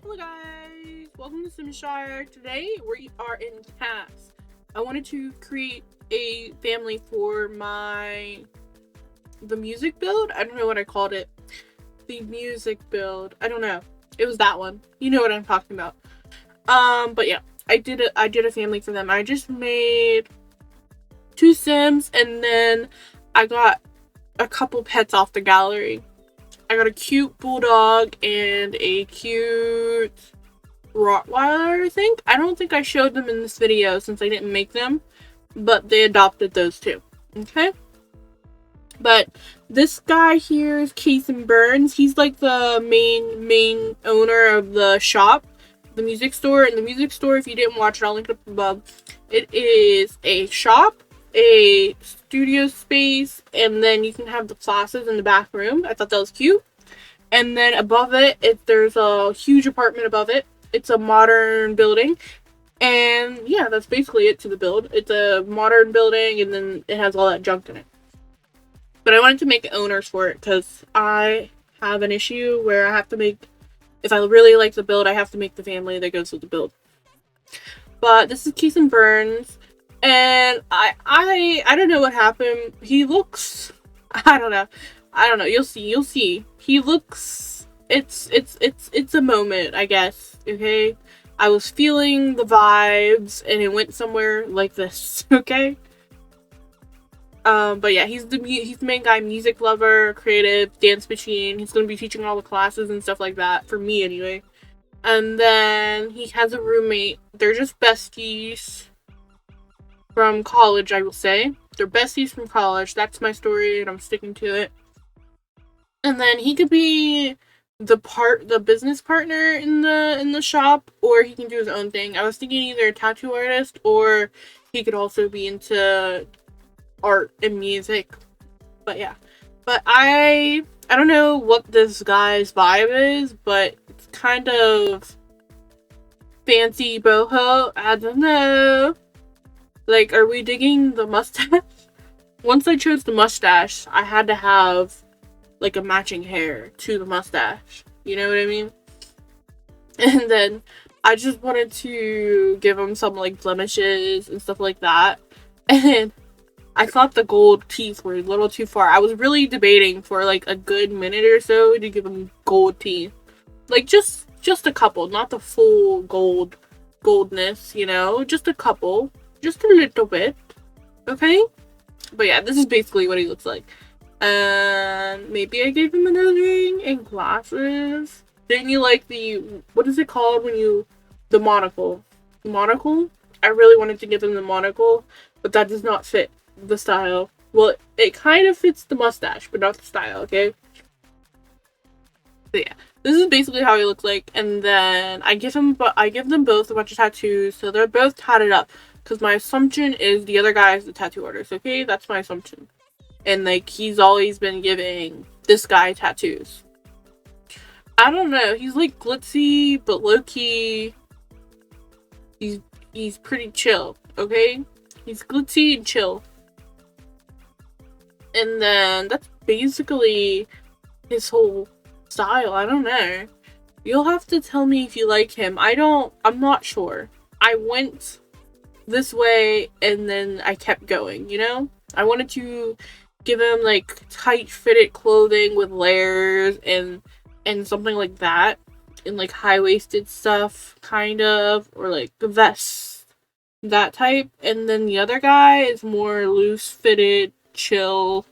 Hello guys, welcome to Simshire. Today we are in CAS. I wanted to create a family for the Muisc Build. I don't know what I called it. The Muisc Build. I don't know. It was that one. You know what I'm talking about. But yeah, I did a family for them. I just made 2 Sims and then I got a couple pets off the gallery. I got a cute bulldog and a cute Rottweiler, I think. I don't think I showed them in this video since I didn't make them, but they adopted those two. Okay? But this guy here is CAS Burns. He's like the main owner of the shop, the music store. And the music store, if you didn't watch it, I'll link it up above. It is a shop, a studio space, and then you can have the classes in the back room. I thought that was cute. And then above it, there's a huge apartment above it. It's a modern building. And yeah, that's basically it to the build. It's a modern building and then it has all that junk in it. But I wanted to make owners for it because I have an issue where I have to make, if I really like the build, I have to make the family that goes with the build. But this is CAS Burns. And I don't know what happened. He looks, I don't know. You'll see. He looks, it's a moment, I guess. Okay. I was feeling the vibes and it went somewhere like this. Okay. But yeah, he's the main guy, music lover, creative, dance machine. He's going to be teaching all the classes and stuff like that, for me anyway. And then he has a roommate. They're just besties from college, I will say. They're besties from college. That's my story, and I'm sticking to it. And then he could be the business partner in the shop, or he can do his own thing. I was thinking either a tattoo artist, or he could also be into art and music. But yeah. But I don't know what this guy's vibe is, but it's kind of fancy boho. I don't know. Like, are we digging the mustache? Once I chose the mustache, I had to have, like, a matching hair to the mustache. You know what I mean? And then I just wanted to give him some, like, blemishes and stuff like that. And I thought the gold teeth were a little too far. I was really debating for, like, a good minute or so to give him gold teeth. Like, just a couple. Not the full goldness, you know? Just a couple. Just a little bit. Okay? But yeah, this is basically what he looks like. And maybe I gave him a nose ring and glasses. Didn't you like what is it called when the monocle? Monocle? I really wanted to give him the monocle, but that does not fit the style. Well, it kind of fits the mustache, but not the style, okay? So yeah, this is basically how he looks like. And then I give them both a bunch of tattoos, so they're both tatted up. Because my assumption is the other guy is the tattoo artist, okay? That's my assumption. And, like, he's always been giving this guy tattoos. I don't know. He's, like, glitzy, but low-key, he's pretty chill, okay? He's glitzy and chill. And then that's basically his whole style. I don't know. You'll have to tell me if you like him. I'm not sure. I went this way and then I kept going, you know? I wanted to give him like tight fitted clothing with layers and something like that, and like high-waisted stuff kind of, or like the vest, that type. And then the other guy is more loose fitted, chill,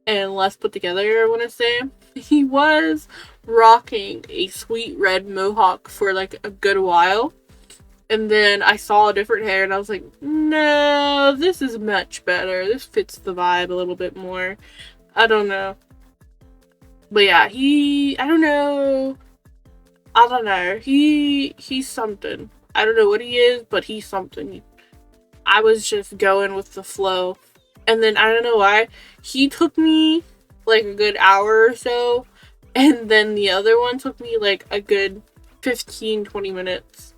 and less put together, I want to say. He was rocking a sweet red mohawk for like a good while. And then I saw a different hair and I was like, no, this is much better. This fits the vibe a little bit more. I don't know. But yeah, I don't know. He's something. I don't know what he is, but he's something. I was just going with the flow. And then I don't know why. He took me like a good hour or so. And then the other one took me like a good 15-20 minutes.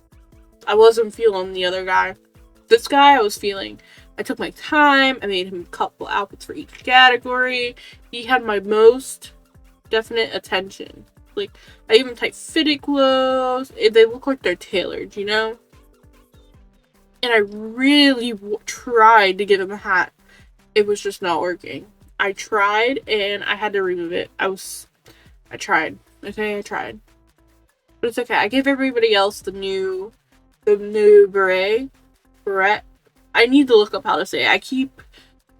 I wasn't feeling the other guy. This guy I was feeling. I took my time. I made him a couple outfits for each category. He had my most definite attention. Like, I even tight fitted clothes. They look like they're tailored, you know? And I really tried to give him a hat. It was just not working. I tried and I had to remove it. I tried. Okay, I tried. But it's okay. I gave everybody else the new beret. I need to look up how to say it. I keep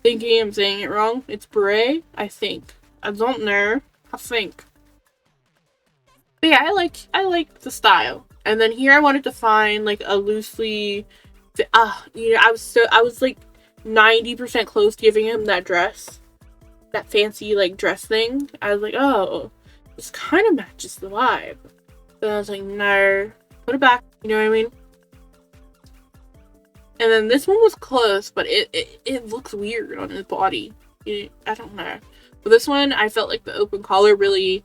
thinking I'm saying it wrong. It's beret, I think. I don't know. I think. But yeah, I like the style. And then here I wanted to find like a loosely you know, I was like 90% close to giving him that dress. That fancy like dress thing. I was like, oh, this kind of matches the vibe. But I was like, no, put it back. You know what I mean? And then this one was close, but it looks weird on his body. I don't know. But this one, I felt like the open collar really,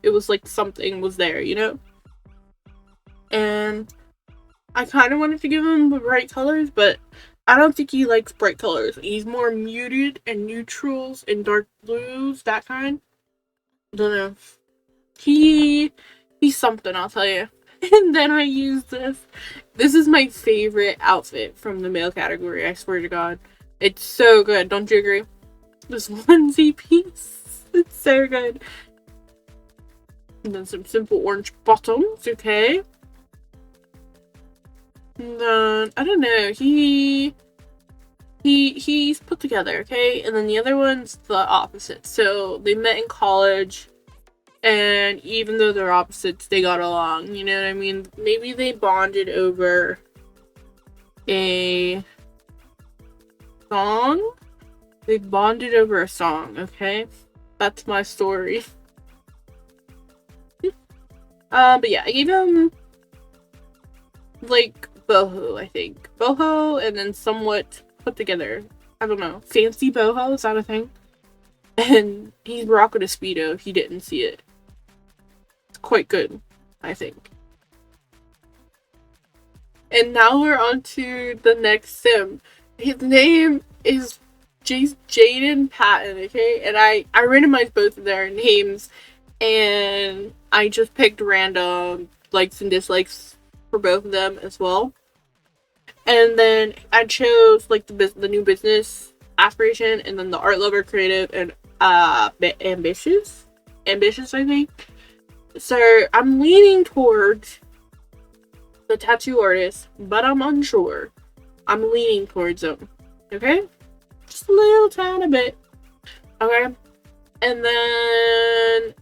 it was like something was there, you know? And I kind of wanted to give him the bright colors, but I don't think he likes bright colors. He's more muted and neutrals and dark blues, that kind. Don't know. He's something, I'll tell you. And then I used this. This is my favorite outfit from the male category, I swear to God. It's so good, don't you agree? This onesie piece. It's so good. And then some simple orange bottoms, okay? And then, I don't know, he's put together, okay? And then the other one's the opposite. So they met in college, and even though they're opposites, they got along, you know what I mean? Maybe they bonded over a song? They bonded over a song, okay? That's my story. But yeah, I gave him like boho, I think. Boho and then somewhat put together. I don't know. Fancy boho, is that a thing? And he's rocking a Speedo if you didn't see it. It's quite good, I think. And now we're on to the next sim. His name is Jaden Patton, okay? And I randomized both of their names, and I just picked random likes and dislikes for both of them as well. And then I chose like the new business aspiration, and then the art lover, creative, and ambitious, I think. So I'm leaning towards the tattoo artist, but I'm unsure. I'm leaning towards him. Okay, just a little tiny bit. Okay, and then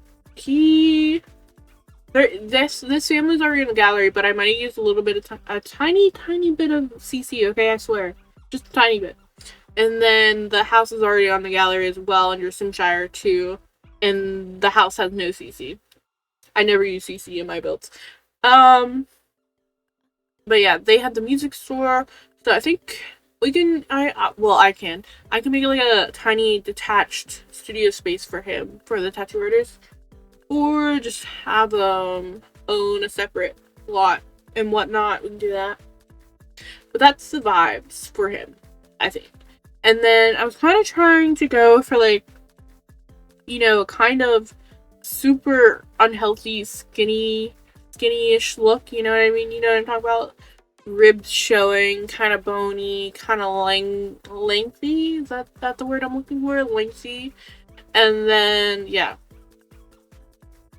this family's already in the gallery, but I might use a little bit of a tiny bit of CC. Okay, I swear, just a tiny bit. And then the house is already on the gallery as well under Simshire too, and the house has no CC. I never use CC in my builds. But yeah, they have the music store, so I think we can. I can make it like a tiny detached studio space for him, for the tattoo artist. Or just have own a separate lot and whatnot. We can do that. But that's the vibes for him, I think. And then I was kind of trying to go for like, you know, kind of super unhealthy, skinny-ish look. You know what I mean? You know what I'm talking about? Ribs showing, kind of bony, kind of lengthy. Is that the word I'm looking for? Lengthy. And then, yeah.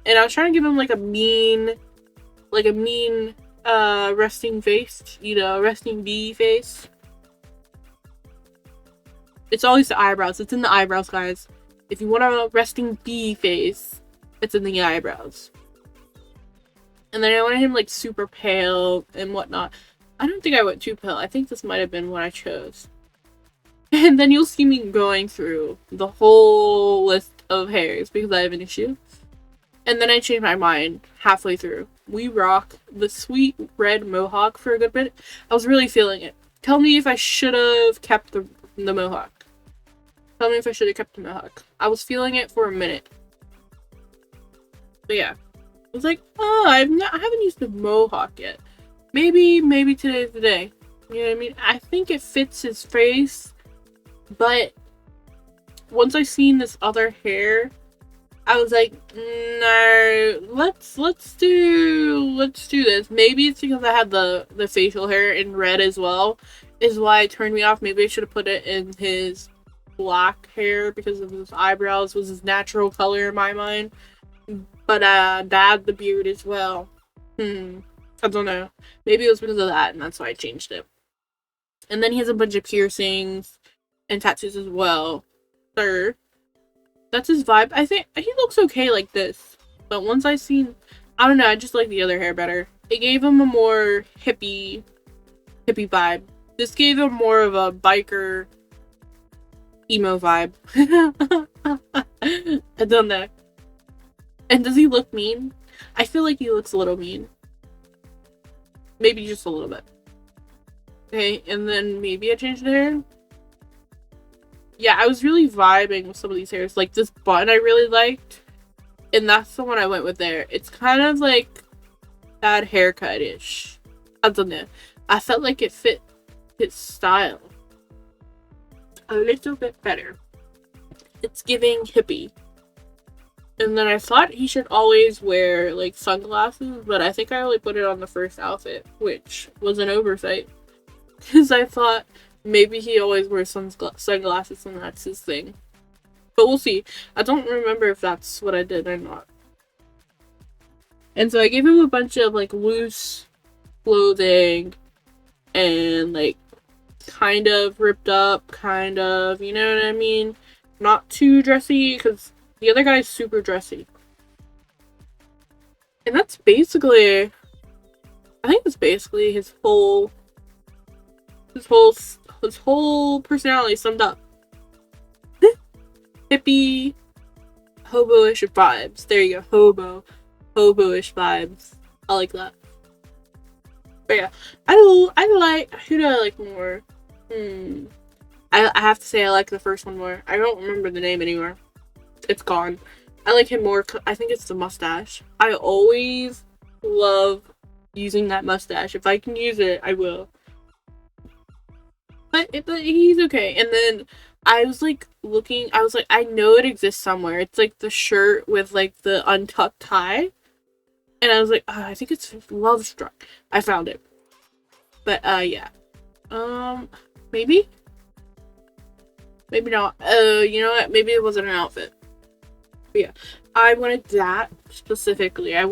And I was trying to give him like a mean resting face, you know, resting bee face. It's always the eyebrows. It's in the eyebrows, guys. If you want a resting bee face, it's in the eyebrows. And then I wanted him like super pale and whatnot. I don't think I went too pale. I think this might have been what I chose. And then you'll see me going through the whole list of hairs because I have an issue. And then I changed my mind halfway through. We rock the sweet red mohawk for a good bit. I was really feeling it. Tell me if I should have kept the mohawk. Tell me if I should have kept the mohawk. I was feeling it for a minute. But yeah. I was like, oh, I haven't used the mohawk yet. Maybe today's the day. You know what I mean? I think it fits his face. But once I seen this other hair, I was like, no, let's do this. Maybe it's because I had the facial hair in red as well, is why it turned me off. Maybe I should have put it in his black hair because of his eyebrows was his natural color in my mind. But dad the beard as well. I don't know. Maybe it was because of that, and that's why I changed it. And then he has a bunch of piercings and tattoos as well. Sir. That's his vibe. I think he looks okay like this. But once I don't know, I just like the other hair better. It gave him a more hippie vibe. This gave him more of a biker emo vibe. I don't know. And does he look mean? I feel like he looks a little mean. Maybe just a little bit. Okay, and then maybe I changed the hair. Yeah, I was really vibing with some of these hairs. Like this bun I really liked. And that's the one I went with there. It's kind of like bad haircut-ish. I don't know. I felt like it fit his style a little bit better. It's giving hippie. And then I thought he should always wear like sunglasses, but I think I only put it on the first outfit, which was an oversight. Because I thought maybe he always wears sunglasses and that's his thing. But we'll see. I don't remember if that's what I did or not. And so I gave him a bunch of like loose clothing and like kind of ripped up, kind of, you know what I mean? Not too dressy because the other guy's super dressy. And that's basically, I think that's basically his whole personality summed up. Hippie, hobo-ish vibes. There you go, hobo-ish vibes. I like that. But yeah, who do I like more? I have to say I like the first one more. I don't remember the name anymore. It's gone. I like him more. I think it's the mustache. I always love using that mustache. If I can use it, I will. But he's okay. And then I was like looking. I was like, I know it exists somewhere. It's like the shirt with like the untucked tie. And I was like, oh, I think it's Love Struck. I found it. But yeah. Maybe not. You know what? Maybe it wasn't an outfit. But yeah, I wanted that specifically. I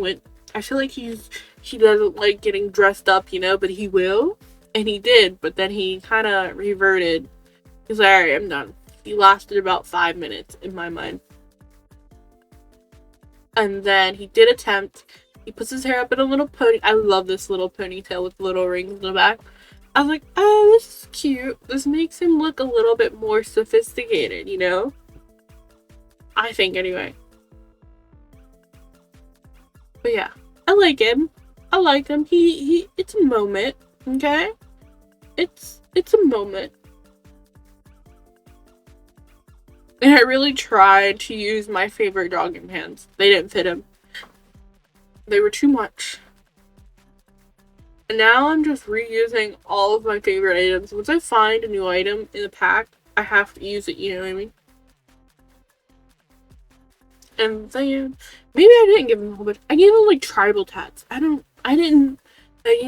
feel like he doesn't like getting dressed up, you know, but he will. And he did, but then he kind of reverted. He's like, alright, I'm done. He lasted about 5 minutes in my mind. And then he did attempt. He puts his hair up in a little pony. I love this little ponytail with little rings in the back. I was like, oh, this is cute. This makes him look a little bit more sophisticated, you know? I think, anyway. But yeah, I like him. He it's a moment, okay? It's a moment. And I really tried to use my favorite jogging pants. They didn't fit him. They were too much. And now I'm just reusing all of my favorite items. Once I find a new item in the pack, I have to use it, you know what I mean? And then, maybe I didn't give him a whole bunch. I gave him like tribal tats. You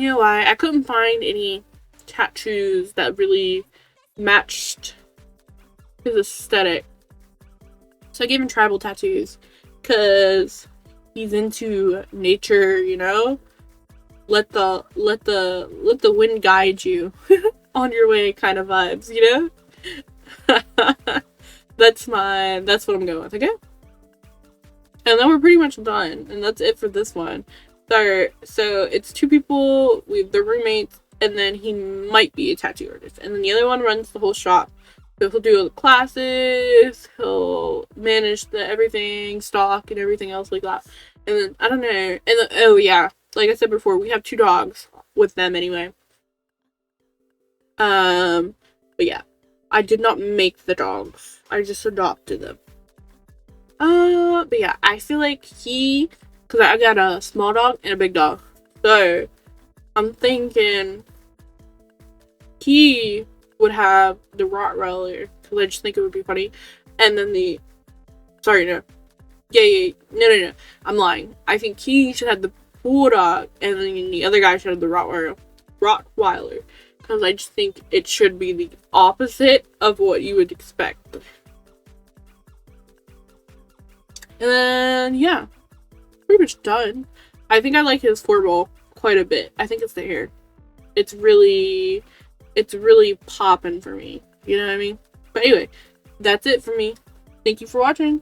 know why? I couldn't find any tattoos that really matched his aesthetic. So I gave him tribal tattoos. Because he's into nature, you know? Let the wind guide you on your way kind of vibes, you know? That's what I'm going with, okay? And then we're pretty much done, and that's it for this one. So it's 2 people, we have the roommates, and then he might be a tattoo artist. And then the other one runs the whole shop. So he'll do the classes, he'll manage the everything, stock, and everything else like that. And then, I don't know, and then, oh yeah, like I said before, we have 2 dogs with them anyway. But yeah, I did not make the dogs. I just adopted them. But yeah, I feel like because I got a small dog and a big dog. So, I'm thinking he would have the Rottweiler, because I just think it would be funny. And then Yeah. No. I'm lying. I think he should have the bulldog, and then the other guy should have the Rottweiler. Because I just think it should be the opposite of what you would expect. And then, yeah. Pretty much done. I think I like his formal quite a bit. I think it's the hair. It's really popping for me. You know what I mean? But anyway, that's it for me. Thank you for watching.